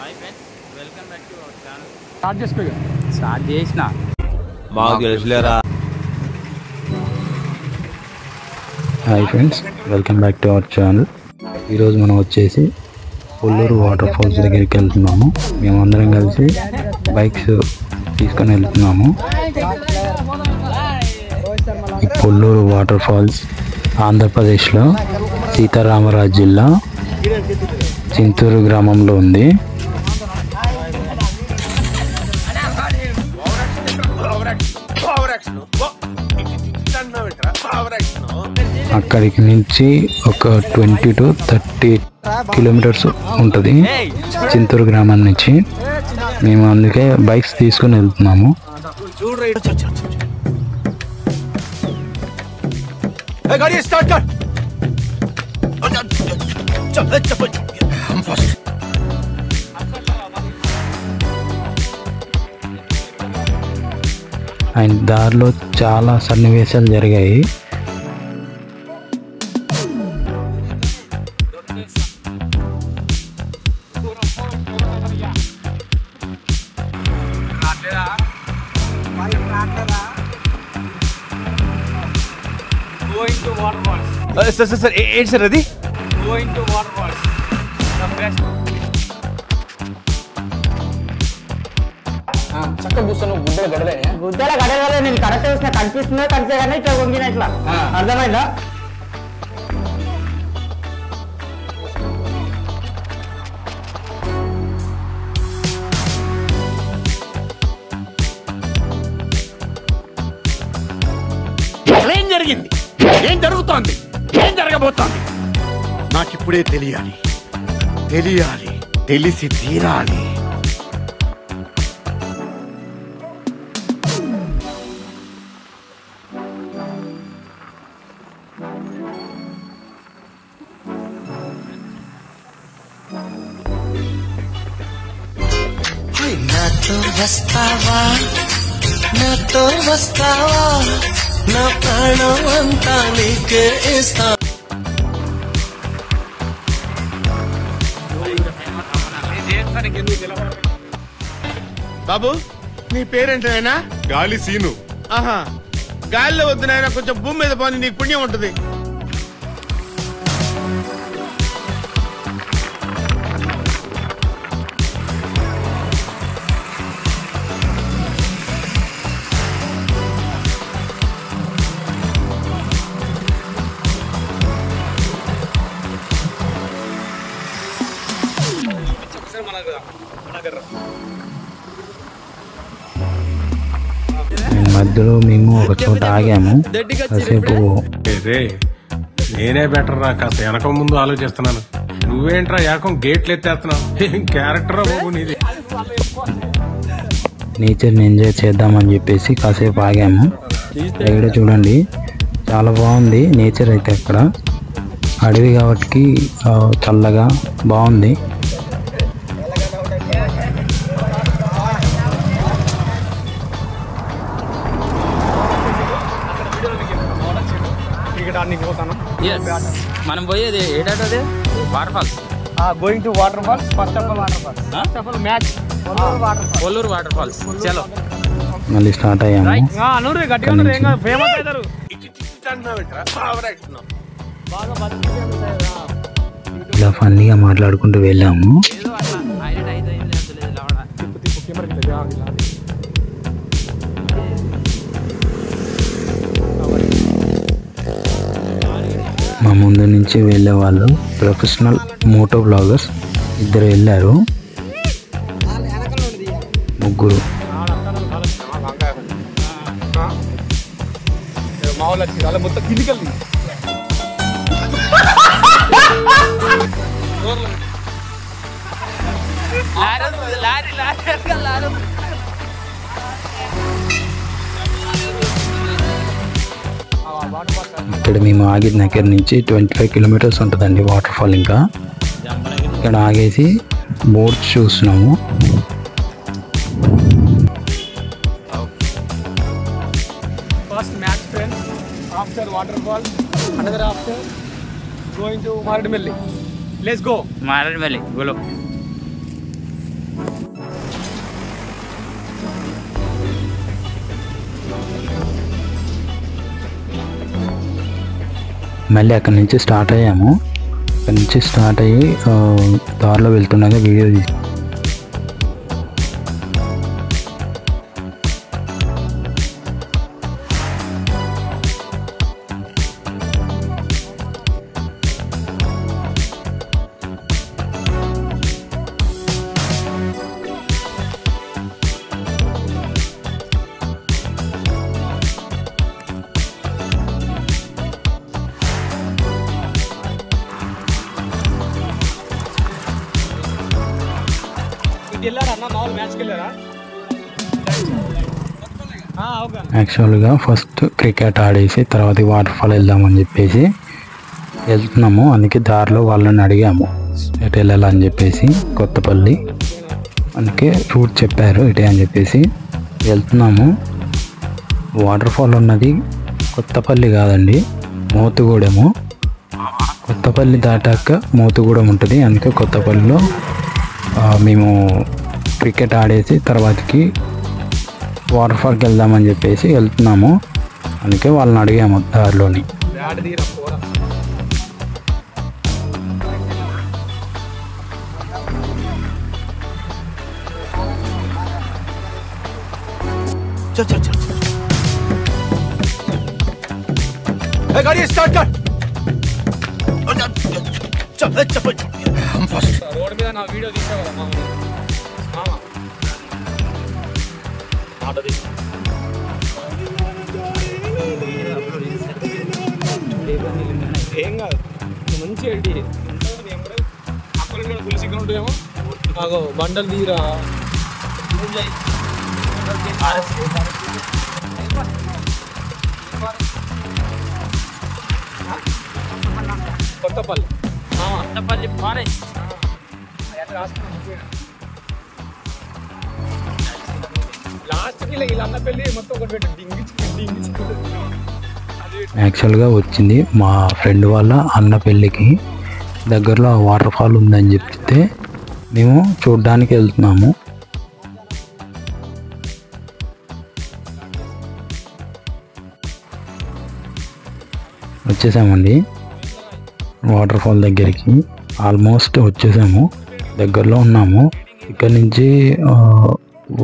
Hi friends, welcome back to our channel. Start చేసిన మాకు తెలుసులేరా. Hi friends, welcome back to our channel. ఈరోజు మనం వచ్చేసి కొల్లూరు వాటర్ ఫాల్స్ దగ్గరికి వెళ్తున్నాము. మేమందరం కలిసి బైక్స్ తీసుకొని వెళ్తున్నాము. ఈ కొల్లూరు వాటర్ ఫాల్స్ ఆంధ్రప్రదేశ్లో సీతారామరాజు జిల్లా చింతూరు గ్రామంలో ఉంది. అక్కడికి నుంచి ఒక 20 to 30 కిలోమీటర్స్ ఉంటుంది చింతూరు గ్రామం నుంచి. మేము అందుకే బైక్స్ తీసుకుని వెళ్తున్నాము. అండ్ దారిలో చాలా సన్నివేశాలు జరిగాయి. సార్ ఏంటి సార్ అది? చక్కగా కూర్చొని గుడ్డల గడలే నేను కరెక్ట్ చూసిన కనిపిస్తుందో కనిపే కానీ ఇట్లా వంగిన ఇట్లా అర్థమైందా? ఏం జరిగింది? ఏం జరుగుతోంది? ఏం జరగబోతోంది? నాకిప్పుడే తెలియాలి, తెలిసి తీరాలి. నాతో వస్తావా నా ప్రాణం అంతా నీకే ఇస్తా. బాబు, నీ పేరేంటి నాయనా? గాలి సీను. ఆహా, గాలిలో వద్దు నాయన, కొంచెం భూమి మీద పోని, నీకు పుణ్యం ఉంటుంది. మధ్యలో మేము ఒక చోట ఆగాము. కాసేపు నేనే బెటర్ రా, కాస్త వెనక ముందు ఆలోచిస్తున్నాను. నువ్వేంట్రా ఏకం గేట్లు ఎత్తేస్తున్నావు? ఏం క్యారెక్టర్ బాబు నీది. నేచర్ని ఎంజాయ్ చేద్దామని చెప్పేసి కాసేపు ఆగాము. ఇక్కడ చూడండి, చాలా బాగుంది నేచర్ అయితే. అక్కడ అడవి కాబట్టి చల్లగా బాగుంది. మనం పోయేది ఏడాది water falls. Going to water falls. First of all match Kolluru water falls. చలో మళ్ళీ స్టార్ట్ అయ్యాము. ఇలా ఫన్నీగా మాట్లాడుకుంటూ వెళ్ళాము. మా ముందు నుంచి వెళ్ళే వాళ్ళు ప్రొఫెషనల్ మోటో బ్లాగర్స్ ఇద్దరు వెళ్ళారు. ముగ్గురు మొత్తం కిందికెళ్ళి ఇక్కడ మేము ఆగిన దగ్గర నుంచి 25 కిలోమీటర్స్ ఉంటుందండి వాటర్ ఫాల్. ఇంకా ఇక్కడ ఆగేసి బోట్స్ చూస్తున్నాము. First match friends after waterfall, another after going to Maredumilli. Let's go Maredumilli. గోలో మళ్ళీ అక్కడి నుంచి స్టార్ట్ అయ్యాము. అక్కడి నుంచి స్టార్ట్ అయ్యి దారిలో వెళ్తుండగా వీడియో తీసి యాక్చువల్గా ఫస్ట్ క్రికెట్ ఆడేసి తర్వాత వాటర్ ఫాల్ వెళ్దామని చెప్పేసి వెళ్తున్నాము. అందుకే దారిలో వాళ్ళని అడిగాము ఎటు వెళ్ళాలని చెప్పేసి, కొత్తపల్లి, అందుకే రూట్ చెప్పారు ఇటే అని చెప్పేసి వెళ్తున్నాము. వాటర్ ఫాల్ ఉన్నది కొత్తపల్లి కాదండి, మోతుగూడెము. కొత్తపల్లి దాటాక మోతుగూడెం ఉంటుంది. అందుకే కొత్తపల్లిలో మేము క్రికెట్ ఆడేసి తర్వాతకి వాటర్ ఫాల్కి వెళ్దామని చెప్పేసి వెళ్తున్నాము. అందుకే వాళ్ళని అడిగాము దారిలోని. गाड़ी स्टार्ट कर రోడ్ మీద నా వీడియో తీసా కదా మామ ఆటో తీసా ఏం కాదు మంచి ఐడి అక్కడ కూడా ఫుల్ సిగ్నల్ ఉంటాయేమో. మాకు బండలు తీరా కొత్తపల్లి కొత్తపల్లి ఫారెస్ట్ లాస్ట్కి వీళ్ళన్న పెళ్ళి మొత్తం ఒకటి పెట్టు యాక్చువల్గా వచ్చింది మా ఫ్రెండ్ వాళ్ళ అన్న పెళ్ళికి. దగ్గరలో వాటర్ ఫాల్ ఉందని చెప్తే మేము చూడడానికి వెళ్తున్నాము. వచ్చేసామండి వాటర్ ఫాల్ దగ్గరికి. ఆల్మోస్ట్ వచ్చేసాము, దగ్గరలో ఉన్నాము. ఇక్కడ నుంచి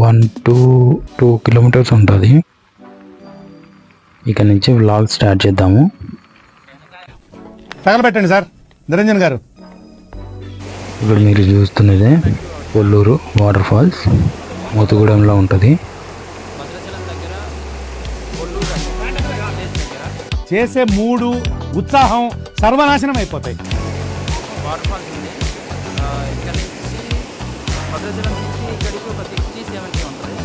1 to 2 kilometers ఉంటుంది. ఇక్కడ నుంచి వ్లాగ్ స్టార్ట్ చేద్దాము. తగలబెట్టండి సార్ నిరంజన్ గారు. ఇప్పుడు మీరు చూస్తున్నదే కొల్లూరు వాటర్ ఫాల్స్, మోతుగూడెంలో ఉంటుంది. చేసే మూడు ఉత్సాహం సర్వనాశనం అయిపోతాయి. వాటర్ ఫాల్స్ ఉంది. ఇక్కడ నుంచి భద్రాచలం నుంచి ఇక్కడికి ఒక 60-70 ఉంటుంది.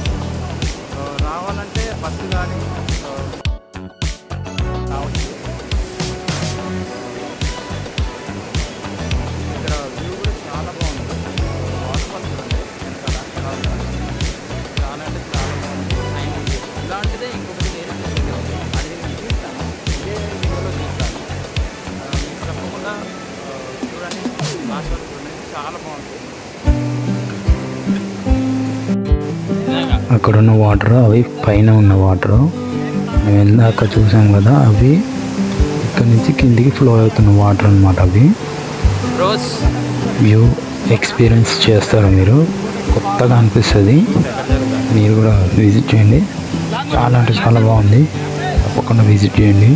రావాలంటే బస్సు కానీ రావచ్చు. ఇక్కడ వ్యూ కూడా చాలా బాగుంది. వాటర్ ఫాల్స్ చూడండి వెనకాల చాలా అంటే చాలా బాగుంది. అండ్ ఇలాంటిదే ఇంకొకటి వేరే ఉంది, అది నేను చూస్తాను, ఇదే వీడియోలో చూస్తాను. మీకు తప్పకుండా చూడండి, లాస్ట్ వరకు చూడండి, చాలా బాగుంటుంది. అక్కడున్న వాటర్ అవి పైన ఉన్న వాటర్ మేము వెళ్ళాక చూసాం కదా, అవి ఇక్కడ నుంచి కిందికి ఫ్లో అవుతున్న వాటర్ అన్నమాట. అవి వ్యూ ఎక్స్పీరియన్స్ చేస్తారు మీరు, కొత్తగా అనిపిస్తుంది. మీరు కూడా విజిట్ చేయండి, చాలా అంటే చాలా బాగుంది. తప్పకుండా విజిట్ చేయండి.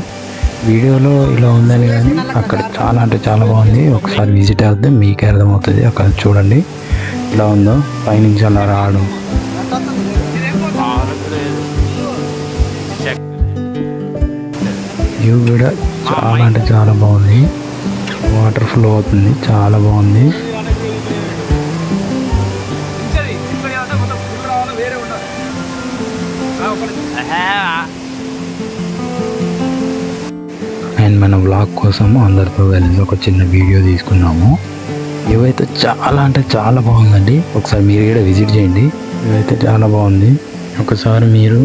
వీడియోలో ఇలా ఉందని కానీ అక్కడ చాలా అంటే చాలా బాగుంది. ఒకసారి విజిట్ అవుతే మీకే అర్థమవుతుంది. అక్కడ చూడండి ఇలా ఉందో, పైనుంచి అలా రావడం. వ్యూ కూడా చాలా అంటే చాలా బాగుంది. వాటర్ ఫ్లో అవుతుంది, చాలా బాగుంది. అండ్ మన వ్లాగ్ కోసం అందరితో వెళ్ళి ఒక చిన్న వీడియో తీసుకున్నాము. ఇవైతే చాలా అంటే చాలా బాగుందండి. ఒకసారి మీరు కూడా విజిట్ చేయండి. ఇవైతే చాలా బాగుంది. ఒకసారి మీరు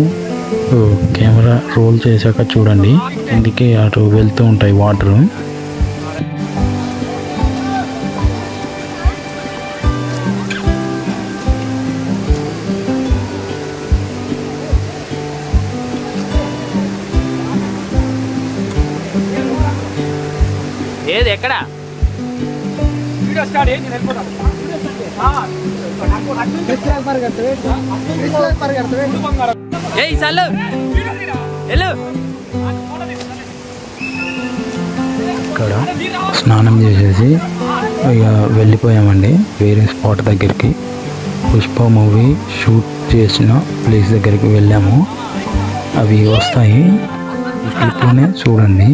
కెమెరా రోల్ చేశాక చూడండి, ఇందుకే అటు వెళ్తూ ఉంటాయి వాటర్. ఏది ఎక్కడ ఏయ్ చల్లు వెళ్ళు. ఇక్కడ స్నానం చేసేసి ఇక వెళ్ళిపోయామండి వేరే స్పాట్ దగ్గరికి. పుష్ప మూవీ షూట్ చేసిన ప్లేస్ దగ్గరికి వెళ్ళాము. అవి వస్తాయి ఈ క్లిప్లోనే చూడండి.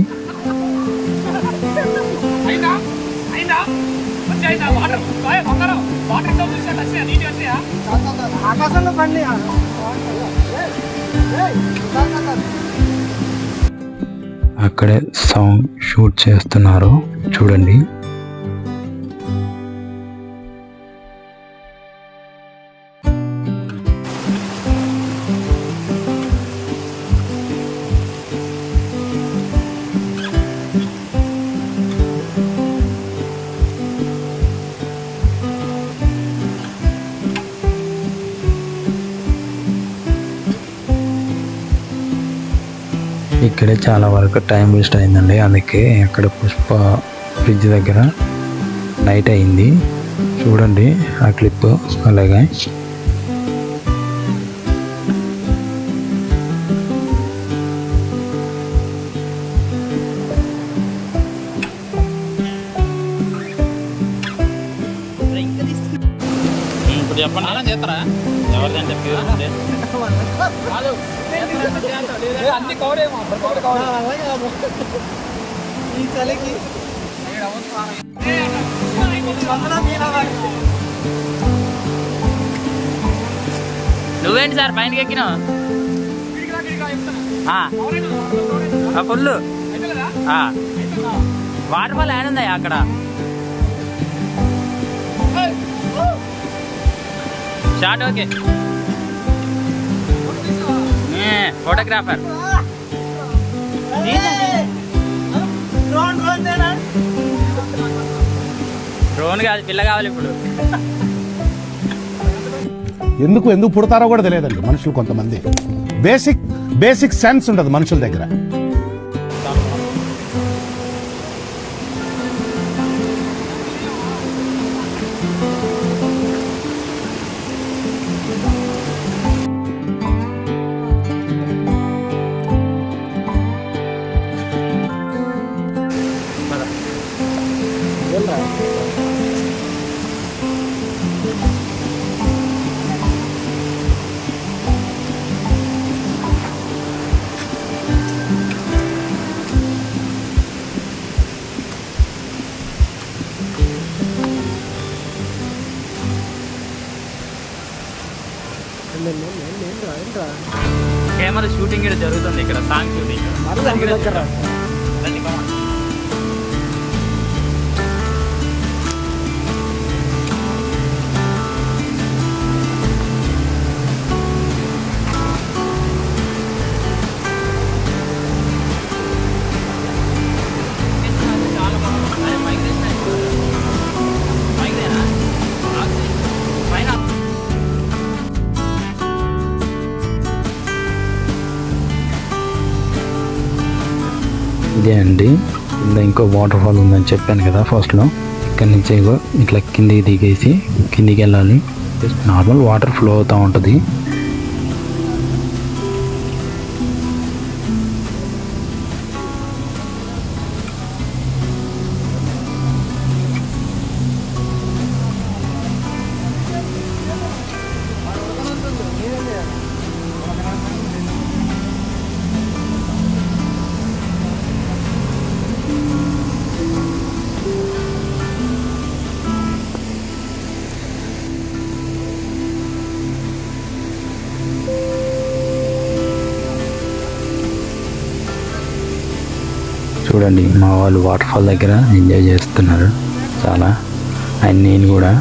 అక్కడే సాంగ్ షూట్ చేస్తున్నారు చూడండి. ఇక్కడే చాలా వరకు టైం వేస్ట్ అయిందండి. అందుకే అక్కడ పుష్ప బ్రిడ్జ్ దగ్గర నైట్ అయింది. చూడండి ఆ క్లిప్. అలాగే ఇప్పుడు చెప్పండి చేస్తారా ఎవరిదని చెప్పి అన్ని కవరేమో ఈ చలికి నువ్వేంటి సార్ పైనకి ఎక్కినావు? ఫుల్ వాటర్ ఫాల్ యాడ్ ఉందా అక్కడ? Short okay. ఫోటోగ్రాఫర్ డ్రోన్ కాదు పిల్ల కావాలి ఇప్పుడు. ఎందుకు పుడతారో కూడా తెలియదండి మనుషులు. కొంతమంది బేసిక్ సెన్స్ ఉండదు మనుషుల దగ్గర. కెమెరా షూటింగ్ ఇక్కడ జరుగుతుంది. ఇక్కడ సాంగ్ షూటింగ్ ఇదే అండి. కింద ఇంకో వాటర్ ఫాల్ ఉందని చెప్పాను కదా ఫస్ట్లో. ఇక్కడి నుంచి ఇట్లా కిందికి దిగేసి కిందికి వెళ్ళాలి. నార్మల్ వాటర్ ఫ్లో అవుతూ ఉంటుంది. చూడండి మా వాళ్ళు వాటర్ ఫాల్ దగ్గర ఎంజాయ్ చేస్తున్నారు చాలా. అండ్ నేను కూడా.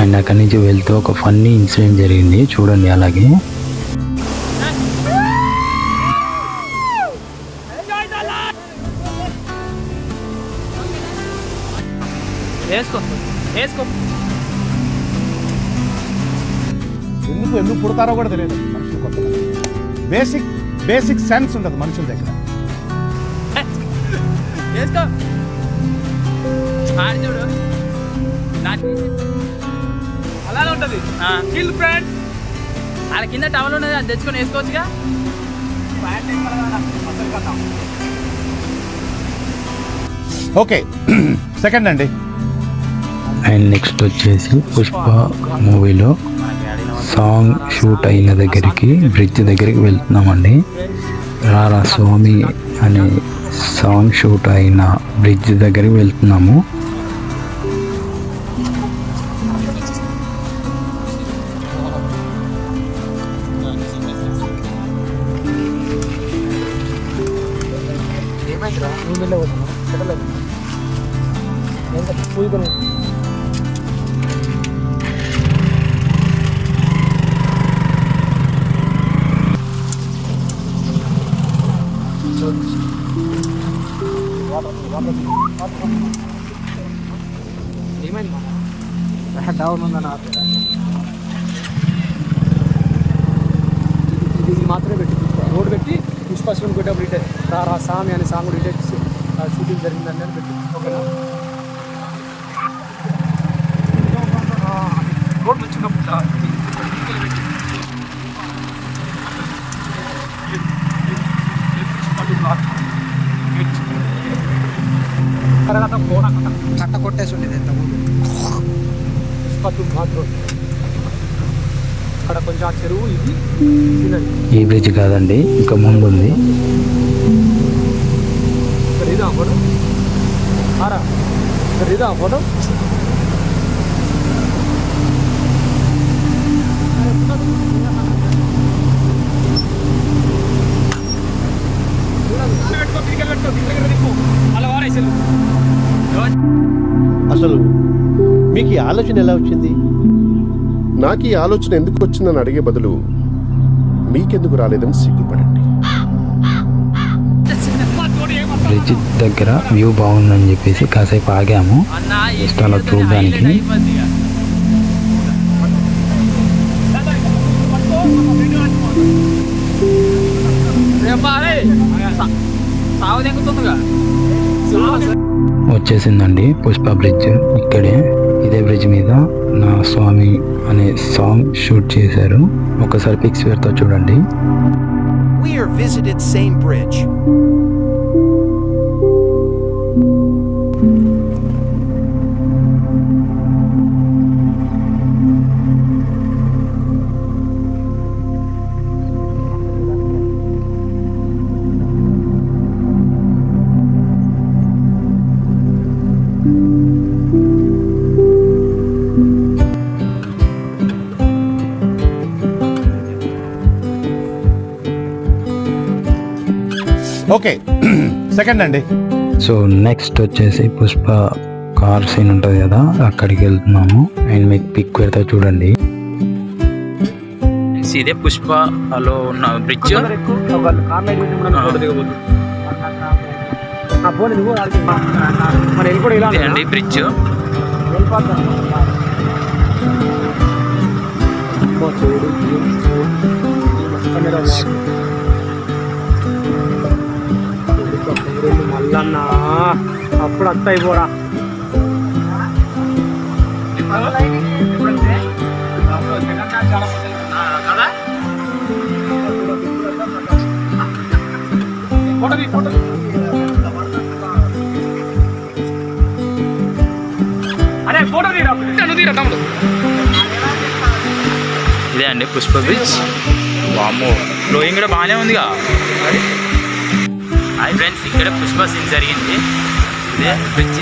అండ్ అక్కడి నుంచి వెళ్తూ ఒక ఫన్నీ ఇన్సిడెంట్ జరిగింది చూడండి. అలాగే ఎందుకు పుడతారో కూడా తెలియదు మనుషులు. కొంతమంది బేసిక్ సెన్స్ ఉండదు మనుషుల దగ్గర. చూడు అలానే ఉంటుంది ఫ్రెండ్స్. వాళ్ళ కింద టవల్ ఉన్నది, అది తెచ్చుకొని వేసుకోవచ్చుగా. ఓకే సెకండ్ అండి. అండ్ నెక్స్ట్ వచ్చేసి పుష్ప మూవీలో సాంగ్ షూట్ అయిన దగ్గరికి బ్రిడ్జ్ దగ్గరికి వెళ్తున్నామండి. రారా స్వామి అనే సాంగ్ షూట్ అయిన బ్రిడ్జ్ దగ్గరికి వెళ్తున్నాము. డౌన్ ఉందని ఇది మాత్రమే పెట్టి రోడ్ పెట్టి పుష్ప స్టోన్ కొట్టేప్పుడు ఇటే రా సామి అనే సాంగ్ కూడా ఇటే షూటింగ్ జరిగిందని అని పెట్టి ఓకేనా. రోడ్ వచ్చినప్పుడు కట్ట కొట్టేసి ఉండేది ఎంత ముందు అక్కడ కొంచెం ఆ చెరువు ఇది ఈ బ్రిడ్జ్ కాదండి, ఇంకా ముందు ఉంది. ఇదా ఫోటో ఆరా ఇదా ఫోటో అసలు మీకు ఈ ఆలోచన ఎలా వచ్చింది? నాకు ఈ ఆలోచన ఎందుకు వచ్చిందని అడిగే బదులు మీకెందుకు రాలేదని సిగ్గుపడండి. బ్రిడ్జ్ దగ్గర వ్యూ బాగుందని చెప్పేసి కాసేపు ఆగాము అలా చూడడానికి. వచ్చేసిందండి పుష్ప బ్రిడ్జ్. ఇక్కడే ఇదే బ్రిడ్జ్ మీద నా స్వామి అనే సాంగ్ షూట్ చేశారు. ఒకసారి పిక్స్ పెడతా చూడండి. We are visited same bridge. Okay second అండి. సో నెక్స్ట్ వచ్చేసి పుష్ప కార్ సీన్ ఉంటుంది కదా, అక్కడికి వెళ్తున్నాము. అండ్ మీకు పిక్ పెడతా చూడండి. ఇదే పుష్పలో ఉన్న బ్రిడ్జ్. అండి బ్రిడ్జ్ మళ్ళన్నా అప్పుడు అంత అయిపోరా. ఇదే అండి పుష్ప బ్రిడ్జ్. వామ్మో ఫ్లోయింగ్ కూడా బాగానే ఉందిగా. హాయ్ ఫ్రెండ్స్, ఇక్కడ పుష్ప సీన్ జరిగింది. ఇదే బ్రిడ్జ్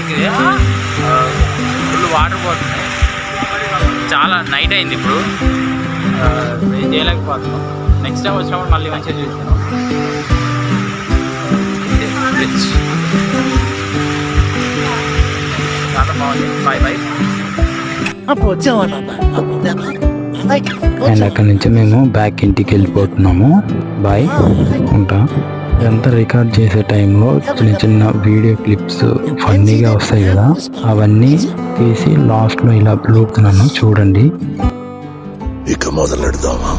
ఫుల్ వాటర్ పోతున్నాయి. చాలా నైట్ అయింది ఇప్పుడు, ఏం చేయలేకపోతున్నాం. నెక్స్ట్ టైం వచ్చినప్పుడు మళ్ళీ మంచిగా చూస్తున్నాం. బ్రిడ్జ్ చాలా బాగుంది. Bye bye. అండ్ అక్కడి నుంచి మేము బ్యాక్ ఇంటికి వెళ్ళిపోతున్నాము. బాయ్, ఉంటా. ఇదంతా రికార్డ్ చేసే టైంలో చిన్న చిన్న వీడియో క్లిప్స్ ఫన్నీగా వస్తాయి కదా, అవన్నీ తీసి లాస్ట్లో ఇలా అప్లోడుతున్నాను చూడండి. ఇక మొదలెడదామా?